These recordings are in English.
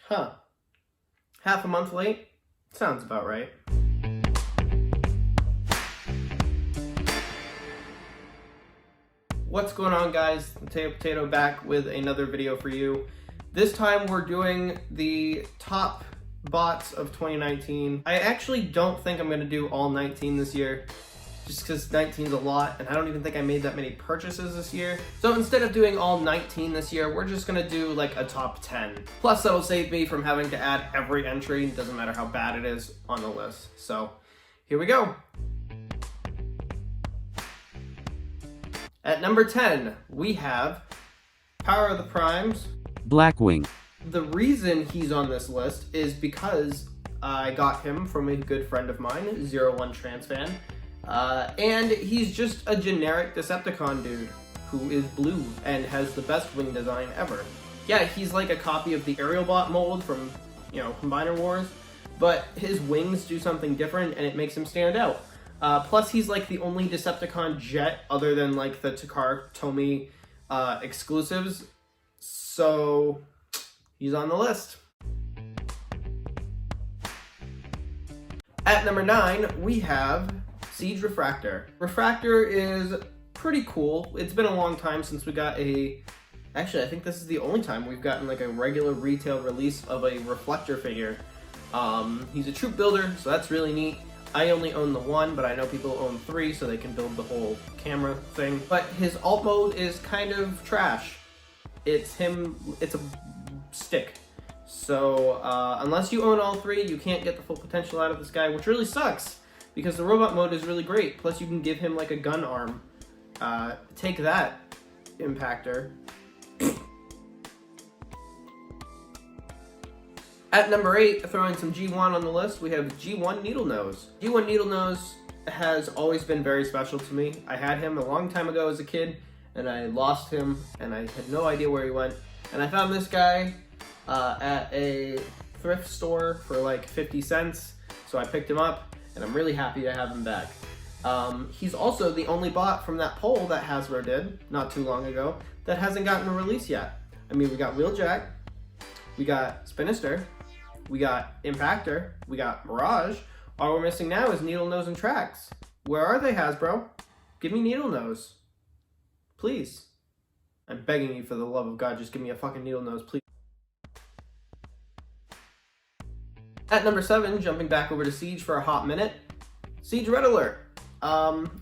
Huh. Half a month late? Sounds about right. What's going on, guys? Mateo back with another video for you. This time we're doing the top bots of 2019. I actually don't think I'm going to do all 19 this year, just because 19 is a lot, and I don't even think I made that many purchases this year. So instead of doing all 19 this year, we're just going to do like a top 10. Plus that'll save me from having to add every entry, it doesn't matter how bad it is, on the list. So here we go. At number 10, we have Power of the Primes, Blackwing. The reason he's on this list is because I got him from a good friend of mine, 01 Trans Fan, and he's just a generic Decepticon dude who is blue and has the best wing design ever. Yeah, he's like a copy of the Aerialbot mold from, Combiner Wars, but his wings do something different and it makes him stand out. Plus, he's like the only Decepticon jet other than like the Takar Tomy exclusives, so he's on the list. At number 9, we have Siege Refractor. Refractor is pretty cool. It's been a long time since we got actually I think this is the only time we've gotten like a regular retail release of a Reflector figure. He's a troop builder, so that's really neat. I only own the one, but I know people own 3, so they can build the whole camera thing. But his alt mode is kind of trash. It's a stick. So unless you own all 3, you can't get the full potential out of this guy, which really sucks, because the robot mode is really great. Plus you can give him like a gun arm. Take that, Impactor. At number 8, throwing some G1 on the list, we have G1 Needlenose. G1 Needlenose has always been very special to me. I had him a long time ago as a kid, and I lost him, and I had no idea where he went. And I found this guy at a thrift store for like 50 cents, so I picked him up, and I'm really happy to have him back. He's also the only bot from that poll that Hasbro did not too long ago that hasn't gotten a release yet. I mean, we got Wheeljack, we got Spinister, we got Impactor, we got Mirage. All we're missing now is Needlenose and Trax. Where are they, Hasbro? Give me Needlenose. Please. I'm begging you, for the love of God, just give me a fucking Needlenose, please. At number 7, jumping back over to Siege for a hot minute, Siege Red Alert.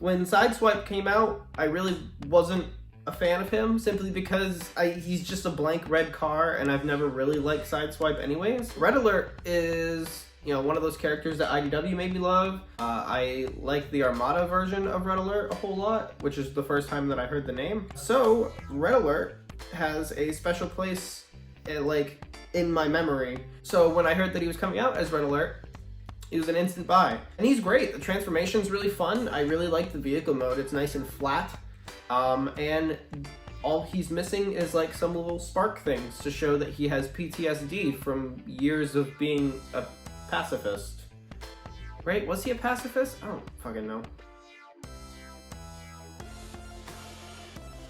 When Sideswipe came out, I really wasn't a fan of him, simply because he's just a blank red car, and I've never really liked Sideswipe anyways. Red Alert is, one of those characters that IDW made me love. I like the Armada version of Red Alert a whole lot, which is the first time that I heard the name. So Red Alert has a special place in my memory. So when I heard that he was coming out as Red Alert, it was an instant buy. And he's great. The transformation's really fun. I really like the vehicle mode. It's nice and flat. And all he's missing is like some little spark things to show that he has PTSD from years of being a pacifist. Right? Was he a pacifist? I don't fucking know.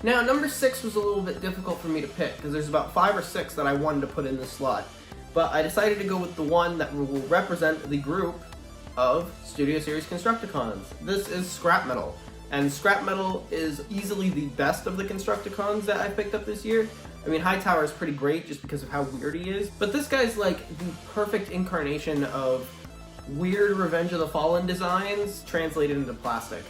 Now, number 6 was a little bit difficult for me to pick, because there's about 5 or 6 that I wanted to put in this slot. But I decided to go with the one that will represent the group of Studio Series Constructicons. This is Scrap Metal. And Scrap Metal is easily the best of the Constructicons that I picked up this year. I mean, Hightower is pretty great just because of how weird he is. But this guy's like the perfect incarnation of weird Revenge of the Fallen designs translated into plastic.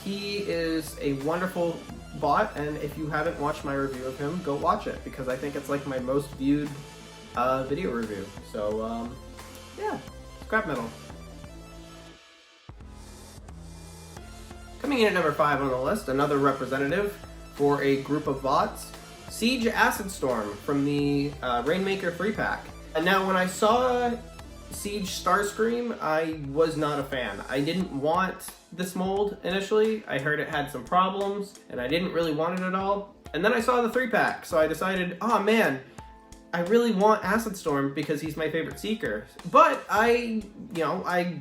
He is a wonderful bot, and if you haven't watched my review of him, go watch it, because I think it's like my most viewed video review. So, yeah, Scrap Metal. Coming in at number 5 on the list, another representative for a group of bots, Siege Acid Storm from the Rainmaker 3-pack. And now when I saw Siege Starscream, I was not a fan. I didn't want this mold initially. I heard it had some problems, and I didn't really want it at all. And then I saw the 3-pack, so I decided, oh man, I really want Acid Storm because he's my favorite Seeker. But I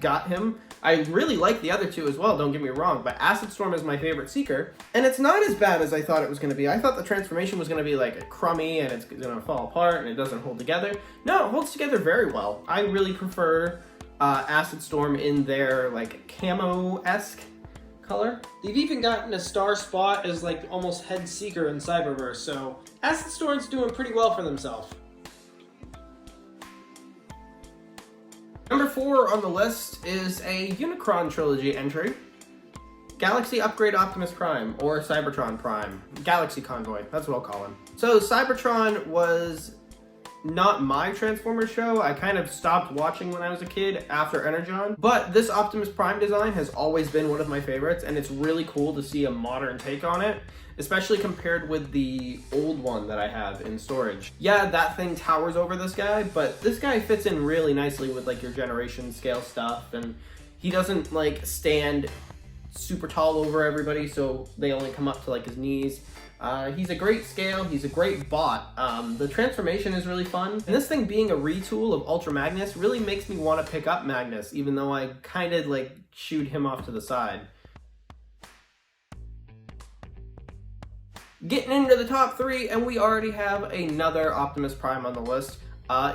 got him. I really like the other two as well, don't get me wrong, but Acid Storm is my favorite Seeker. And it's not as bad as I thought it was going to be. I thought the transformation was going to be like crummy and it's going to fall apart and it doesn't hold together. No, it holds together very well. I really prefer Acid Storm in their like camo-esque color. They've even gotten a star spot as like almost head Seeker in Cyberverse, so Acid Storm's doing pretty well for themselves. Number 4 on the list is a Unicron Trilogy entry. Galaxy Upgrade Optimus Prime, or Cybertron Prime. Galaxy Convoy, that's what I'll call him. So Cybertron was not my Transformers show. I kind of stopped watching when I was a kid after Energon. But this Optimus Prime design has always been one of my favorites, and it's really cool to see a modern take on it, especially compared with the old one that I have in storage. Yeah, that thing towers over this guy, but this guy fits in really nicely with like your generation scale stuff, and he doesn't like stand super tall over everybody, so they only come up to like his knees. He's a great scale, he's a great bot. The transformation is really fun. And this thing being a retool of Ultra Magnus really makes me want to pick up Magnus, even though I kind of like shoot him off to the side. Getting into the top 3, and we already have another Optimus Prime on the list.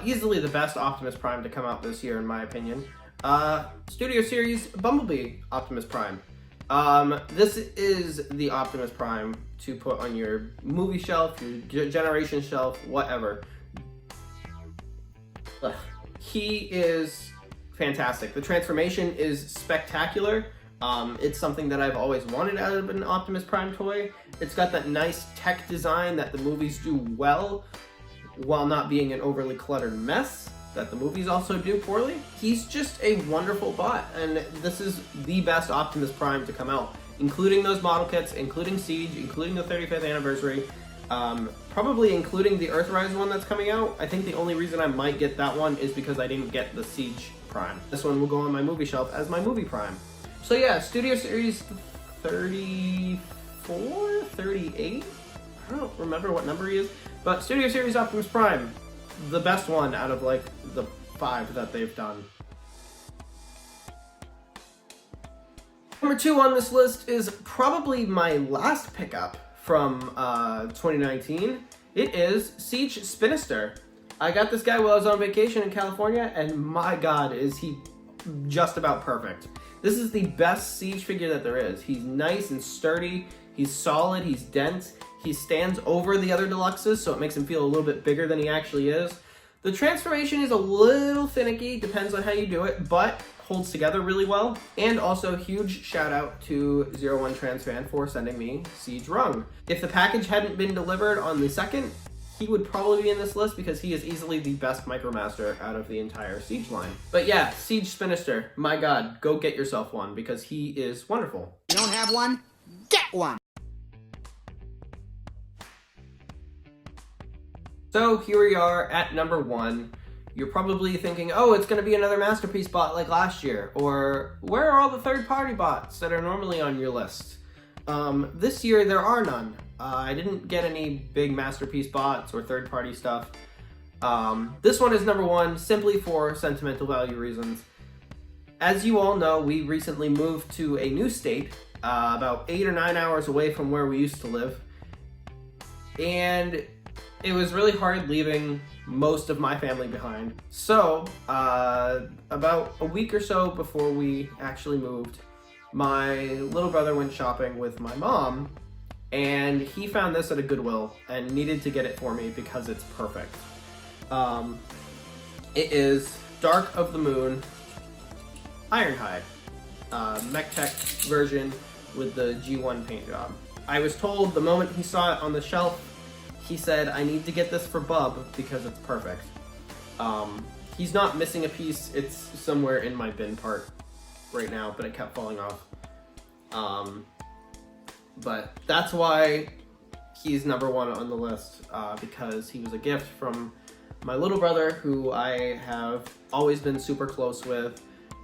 Easily the best Optimus Prime to come out this year, in my opinion. Studio Series Bumblebee Optimus Prime. This is the Optimus Prime to put on your movie shelf, your generation shelf, whatever. Ugh. He is fantastic. The transformation is spectacular. It's something that I've always wanted out of an Optimus Prime toy. It's got that nice tech design that the movies do well, while not being an overly cluttered mess that the movies also do poorly. He's just a wonderful bot, and this is the best Optimus Prime to come out, including those model kits, including Siege, including the 35th anniversary, probably including the Earthrise one that's coming out. I think the only reason I might get that one is because I didn't get the Siege Prime. This one will go on my movie shelf as my movie Prime. So yeah, Studio Series 34, 38? I don't remember what number he is, but Studio Series Optimus Prime, the best one out of like the 5 that they've done. Number 2 on this list is probably my last pickup from 2019. It is Siege Spinister. I got this guy while I was on vacation in California, and my god, is he just about perfect. This is the best Siege figure that there is. He's nice and sturdy, he's solid, he's dense, he stands over the other deluxes, so it makes him feel a little bit bigger than he actually is. The transformation is a little finicky, depends on how you do it, but holds together really well. And also huge shout out to 01 Transfan for sending me Siege Rung. If the package hadn't been delivered on the 2nd, he would probably be in this list because he is easily the best Micromaster out of the entire Siege line. But yeah, Siege Spinister, my god, go get yourself one because he is wonderful. You don't have one? Get one! So here we are at number 1. You're probably thinking, oh, it's gonna be another Masterpiece bot like last year, or where are all the third-party bots that are normally on your list? This year there are none. I didn't get any big Masterpiece bots or third-party stuff. This one is number 1 simply for sentimental value reasons. As you all know, we recently moved to a new state, about 8 or 9 hours away from where we used to live. And it was really hard leaving most of my family behind. So, about a week or so before we actually moved, my little brother went shopping with my mom, and he found this at a Goodwill and needed to get it for me because it's perfect. It is Dark of the Moon Ironhide, mech tech version with the G1 paint job. I was told the moment he saw it on the shelf, he said, I need to get this for Bub because it's perfect. He's not missing a piece, it's somewhere in my bin part right now, but it kept falling off. But that's why he's number 1 on the list, because he was a gift from my little brother, who I have always been super close with,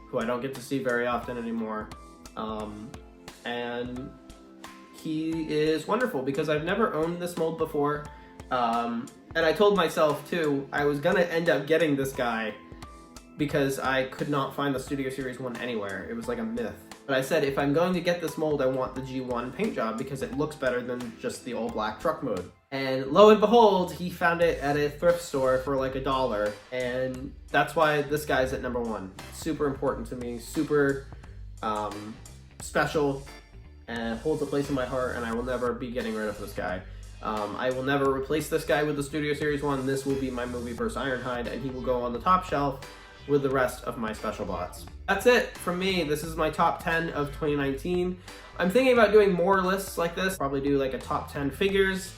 who I don't get to see very often anymore. And he is wonderful because I've never owned this mold before. And I told myself too, I was gonna end up getting this guy because I could not find the Studio Series 1 anywhere. It was like a myth. But I said, if I'm going to get this mold, I want the G1 paint job because it looks better than just the all black truck mode. And lo and behold, he found it at a thrift store for like $1. And that's why this guy's at number 1. Super important to me, super special, and holds a place in my heart, and I will never be getting rid of this guy. I will never replace this guy with the Studio Series 1. This will be my movie versus Ironhide, and he will go on the top shelf with the rest of my special bots. That's it from me. This is my top 10 of 2019. I'm thinking about doing more lists like this. Probably do like a top 10 figures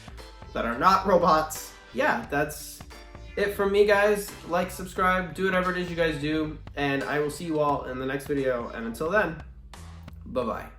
that are not robots. Yeah, that's it from me, guys. Like, subscribe, do whatever it is you guys do, and I will see you all in the next video. And until then, bye-bye.